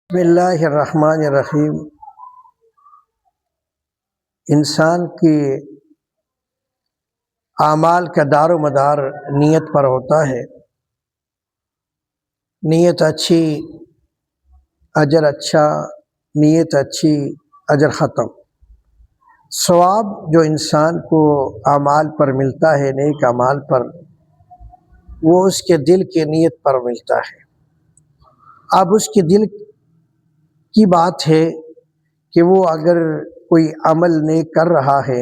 بسم اللہ الرحمن الرحیم۔ انسان کی اعمال کا دار و مدار نیت پر ہوتا ہے۔ نیت اچھی اجر اچھا، نیت اچھی اجر ختم۔ ثواب جو انسان کو اعمال پر ملتا ہے، نیک اعمال پر، وہ اس کے دل کی نیت پر ملتا ہے۔ اب اس کے دل کی بات ہے کہ وہ اگر کوئی عمل نیک کر رہا ہے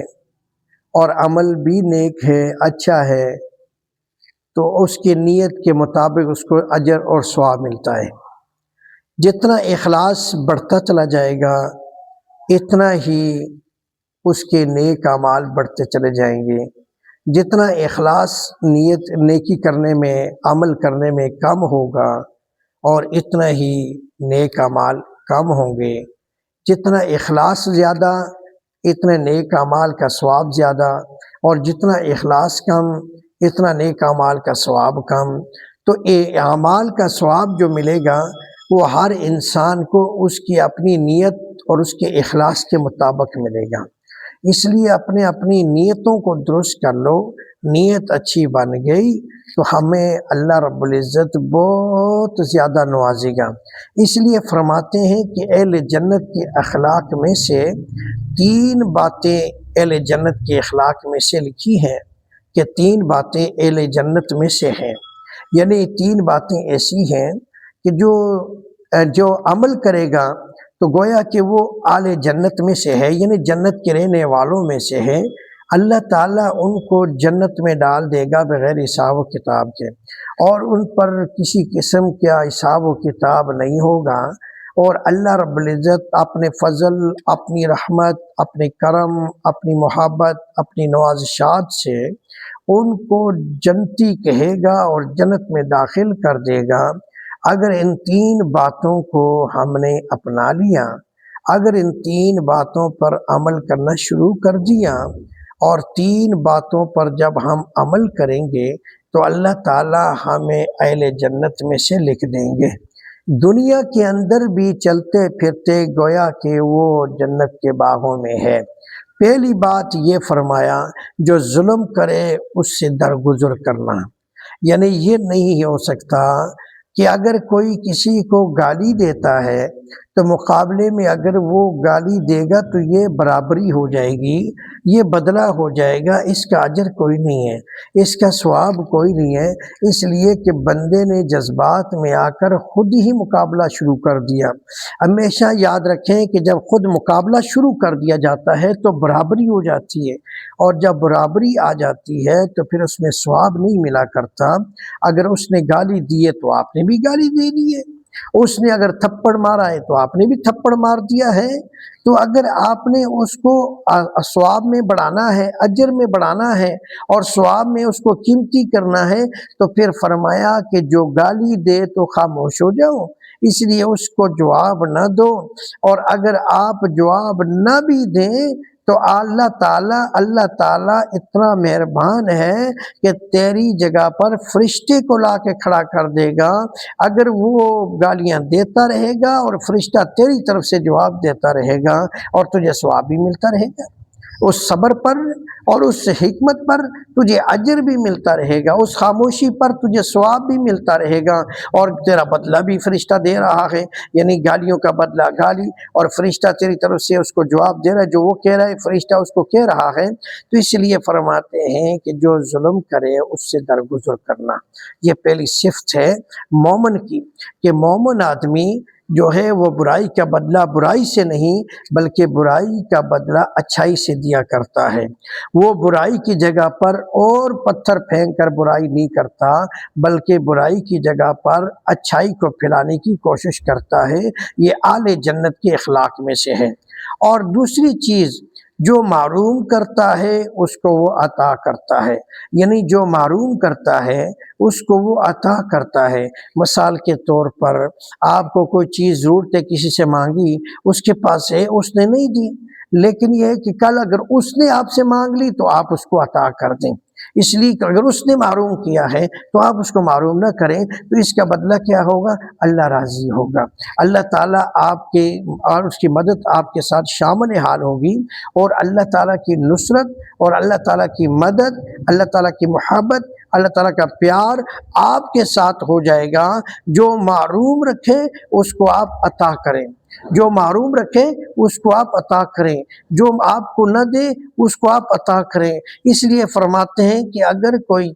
اور عمل بھی نیک ہے، اچھا ہے، تو اس کی نیت کے مطابق اس کو اجر اور ثواب ملتا ہے۔ جتنا اخلاص بڑھتا چلا جائے گا، اتنا ہی اس کے نیک اعمال بڑھتے چلے جائیں گے۔ جتنا اخلاص نیکی کرنے میں، عمل کرنے میں کم ہوگا، اور اتنا ہی نیک اعمال کم ہوں گے۔ جتنا اخلاص زیادہ، اتنے نیک اعمال کا ثواب زیادہ، اور جتنا اخلاص کم، اتنا نیک اعمال کا ثواب کم۔ تو اعمال کا ثواب جو ملے گا وہ ہر انسان کو اس کی اپنی نیت اور اس کے اخلاص کے مطابق ملے گا۔ اس لیے اپنی نیتوں کو درست کر لو۔ نیت اچھی بن گئی تو ہمیں اللہ رب العزت بہت زیادہ نوازے گا۔ اس لیے فرماتے ہیں کہ اہل جنت کے اخلاق میں سے 3 باتیں اہل جنت کے اخلاق میں سے لکھی ہیں، کہ 3 باتیں اہل جنت میں سے ہیں۔ یعنی 3 باتیں ایسی ہیں کہ جو عمل کرے گا تو گویا کہ وہ اہل جنت میں سے ہے، یعنی جنت کے رہنے والوں میں سے ہے۔ اللہ تعالیٰ ان کو جنت میں ڈال دے گا بغیر حساب و کتاب کے، اور ان پر کسی قسم کا حساب و کتاب نہیں ہوگا۔ اور اللہ رب العزت اپنے فضل، اپنی رحمت، اپنے کرم، اپنی محبت، اپنی نوازشات سے ان کو جنتی کہے گا اور جنت میں داخل کر دے گا۔ اگر ان 3 باتوں کو ہم نے اپنا لیا، اگر ان 3 باتوں پر عمل کرنا شروع کر دیا، اور 3 باتوں پر جب ہم عمل کریں گے تو اللہ تعالی ہمیں اہل جنت میں سے لکھ دیں گے۔ دنیا کے اندر بھی چلتے پھرتے گویا کہ وہ جنت کے باغوں میں ہے۔ پہلی بات یہ فرمایا، جو ظلم کرے اس سے درگزر کرنا۔ یعنی یہ نہیں ہو سکتا کہ اگر کوئی کسی کو گالی دیتا ہے تو مقابلے میں اگر وہ گالی دے گا تو یہ برابری ہو جائے گی، یہ بدلہ ہو جائے گا، اس کا اجر کوئی نہیں ہے، اس کا ثواب کوئی نہیں ہے۔ اس لیے کہ بندے نے جذبات میں آ کر خود ہی مقابلہ شروع کر دیا۔ ہمیشہ یاد رکھیں کہ جب خود مقابلہ شروع کر دیا جاتا ہے تو برابری ہو جاتی ہے، اور جب برابری آ جاتی ہے تو پھر اس میں ثواب نہیں ملا کرتا۔ اگر اس نے گالی دی ہے تو آپ نے بھی گالی دے دی ہے، اس نے اگر تھپڑ مارا ہے تو آپ نے بھی تھپڑ مار دیا ہے۔ تو اگر آپ نے اس کو ثواب میں بڑھانا ہے، اجر میں بڑھانا ہے، اور ثواب میں اس کو قیمتی کرنا ہے، تو پھر فرمایا کہ جو گالی دے تو خاموش ہو جاؤ، اس لیے اس کو جواب نہ دو۔ اور اگر آپ جواب نہ بھی دیں تو اللہ تعالیٰ اتنا مہربان ہے کہ تیری جگہ پر فرشتے کو لا کے کھڑا کر دے گا۔ اگر وہ گالیاں دیتا رہے گا اور فرشتہ تیری طرف سے جواب دیتا رہے گا، اور تجھے ثواب بھی ملتا رہے گا، اس صبر پر اور اس حکمت پر تجھے اجر بھی ملتا رہے گا، اس خاموشی پر تجھے ثواب بھی ملتا رہے گا، اور تیرا بدلہ بھی فرشتہ دے رہا ہے، یعنی گالیوں کا بدلہ گالی، اور فرشتہ تیری طرف سے اس کو جواب دے رہا ہے، جو وہ کہہ رہا ہے فرشتہ اس کو کہہ رہا ہے۔ تو اس لیے فرماتے ہیں کہ جو ظلم کرے اس سے درگزر کرنا، یہ پہلی صفت ہے مومن کی، کہ مومن آدمی جو ہے وہ برائی کا بدلہ برائی سے نہیں بلکہ برائی کا بدلہ اچھائی سے دیا کرتا ہے۔ وہ برائی کی جگہ پر اور پتھر پھینک کر برائی نہیں کرتا، بلکہ برائی کی جگہ پر اچھائی کو پھیلانے کی کوشش کرتا ہے۔ یہ اہل جنت کے اخلاق میں سے ہے۔ اور دوسری چیز، جو معروم کرتا ہے اس کو وہ عطا کرتا ہے، یعنی جو معروم کرتا ہے اس کو وہ عطا کرتا ہے۔ مثال کے طور پر آپ کو کوئی چیز ضرورت ہے، کسی سے مانگی، اس کے پاس ہے، اس نے نہیں دی، لیکن یہ ہے کہ کل اگر اس نے آپ سے مانگ لی تو آپ اس کو عطا کر دیں۔ اس لیے کہ اگر اس نے محروم کیا ہے تو آپ اس کو محروم نہ کریں، تو اس کا بدلہ کیا ہوگا؟ اللہ راضی ہوگا، اللہ تعالیٰ آپ کے اور اس کی مدد آپ کے ساتھ شامل حال ہوگی، اور اللہ تعالیٰ کی نصرت اور اللہ تعالیٰ کی مدد، اللہ تعالیٰ کی محبت، اللہ تعالیٰ کا پیار آپ کے ساتھ ہو جائے گا۔ جو محروم رکھے اس کو آپ عطا کریں، جو محروم رکھے اس کو آپ عطا کریں، جو آپ کو نہ دے اس کو آپ عطا کریں۔ اس لیے فرماتے ہیں کہ اگر کوئی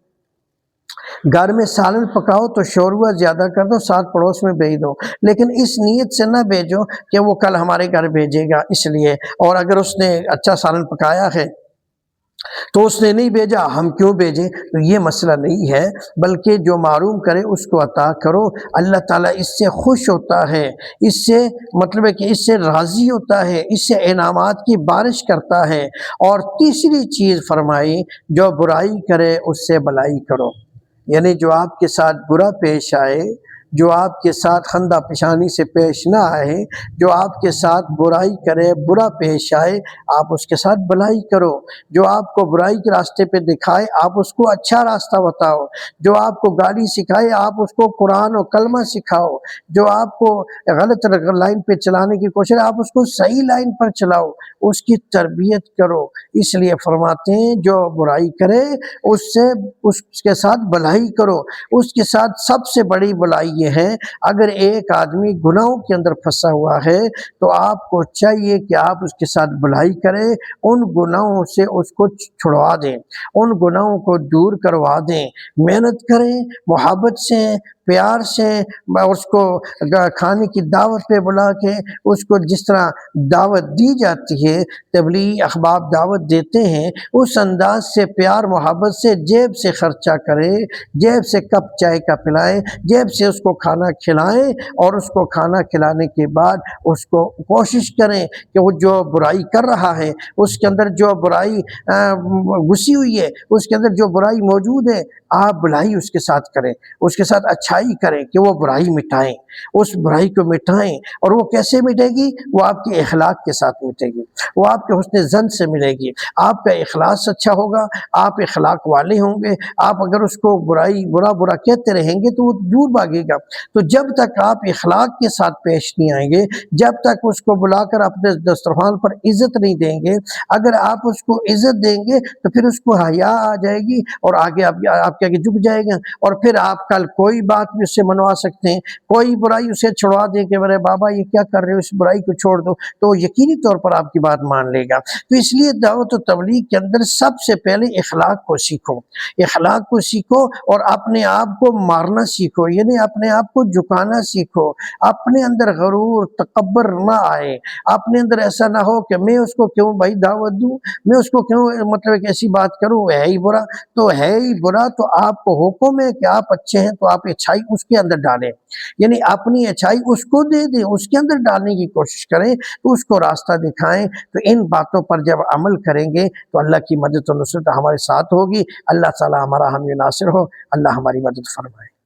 گھر میں سالن پکاؤ تو شوربہ زیادہ کر دو، ساتھ پڑوس میں بھیج دو، لیکن اس نیت سے نہ بھیجو کہ وہ کل ہمارے گھر بھیجے گا اس لیے، اور اگر اس نے اچھا سالن پکایا ہے تو اس نے نہیں بھیجا ہم کیوں بھیجیں، تو یہ مسئلہ نہیں ہے، بلکہ جو محروم کرے اس کو عطا کرو۔ اللہ تعالیٰ اس سے خوش ہوتا ہے، اس سے مطلب ہے کہ اس سے راضی ہوتا ہے، اس سے انعامات کی بارش کرتا ہے۔ اور تیسری چیز فرمائی، جو برائی کرے اس سے بھلائی کرو، یعنی جو آپ کے ساتھ برا پیش آئے، جو آپ کے ساتھ خندہ پیشانی سے پیش نہ آئے، جو آپ کے ساتھ برائی کرے، برا پیش آئے، آپ اس کے ساتھ بھلائی کرو۔ جو آپ کو برائی کے راستے پہ دکھائے آپ اس کو اچھا راستہ بتاؤ، جو آپ کو گالی سکھائے آپ اس کو قرآن و کلمہ سکھاؤ، جو آپ کو غلط لائن پہ چلانے کی کوشش آپ اس کو صحیح لائن پر چلاؤ، اس کی تربیت کرو۔ اس لیے فرماتے ہیں جو برائی کرے اس کے ساتھ بھلائی کرو۔ اس کے ساتھ سب سے بڑی بھلائی یہ ہے، اگر ایک آدمی گناہوں کے اندر پھنسا ہوا ہے تو آپ کو چاہیے کہ آپ اس کے ساتھ بھلائی کریں، ان گناہوں سے اس کو چھڑوا دیں، ان گناہوں کو دور کروا دیں، محنت کریں، محبت سے، پیار سے، اس کو کھانے کی دعوت پہ بلا کے اس کو جس طرح دعوت دی جاتی ہے، تبلیغی احباب دعوت دیتے ہیں، اس انداز سے پیار محبت سے جیب سے خرچہ کریں، جیب سے کپ چائے کا پلائیں، جیب سے اس کو کھانا کھلائیں، اور اس کو کھانا کھلانے کے بعد اس کو کوشش کریں کہ وہ جو برائی کر رہا ہے اس کے اندر جو برائی گھسی ہوئی ہے، اس کے اندر جو برائی موجود ہے، آپ بھلائی اس کے ساتھ کریں، اس کے ساتھ اچھائی کریں کہ وہ برائی مٹائیں، اس برائی کو مٹائیں۔ اور وہ کیسے مٹے گی؟ وہ آپ کے اخلاق کے ساتھ مٹے گی، وہ آپ کے حسن ظن سے ملے گی، آپ کا اخلاص اچھا ہوگا، آپ اخلاق والے ہوں گے۔ آپ اگر اس کو برا کہتے رہیں گے تو وہ دور بھاگے گا۔ تو جب تک آپ اخلاق کے ساتھ پیش نہیں آئیں گے، جب تک اس کو بلا کر اپنے دسترخوان پر عزت نہیں دیں گے، اگر آپ اس کو عزت دیں گے تو پھر اس کو حیا آ جائے گی اور آگے آپ کے آگے جھک جائے گا، اور پھر آپ کل کوئی بات بھی اس سے منوا سکتے ہیں، کوئی برائی اسے چھڑوا دیں کہ میرے بابا یہ کیا کر رہے ہو، اس برائی کو چھوڑ دو، تو یقینی طور پر آپ کی بات مان لے گا۔ تو اس لیے دعوت و تبلیغ کے اندر سب سے پہلے اخلاق کو سیکھو، اخلاق کو سیکھو، اور اپنے آپ کو مارنا سیکھو، یعنی اپنے آپ کو جھکانا سیکھو، اپنے اندر غرور تکبر نہ آئے، اپنے اندر ایسا نہ ہو کہ میں اس کو کیوں بھائی دعوت دوں، میں اس کو کیوں مطلب ایک ایسی بات کروں، ہے ہی برا، تو ہے ہی برا، تو آپ کو حکم ہے کہ آپ اچھے ہیں تو آپ اچھائی اس کے اندر ڈالیں، یعنی اپنی اچھائی اس کو دے دیں، اس کے اندر ڈالنے کی کوشش کریں، تو اس کو راستہ دکھائیں۔ تو ان باتوں پر جب عمل کریں گے تو اللہ کی مدد و نصرت ہمارے ساتھ ہوگی، اللہ تعالی ہمارا حامی و ناصر ہو، اللہ ہماری مدد فرمائے۔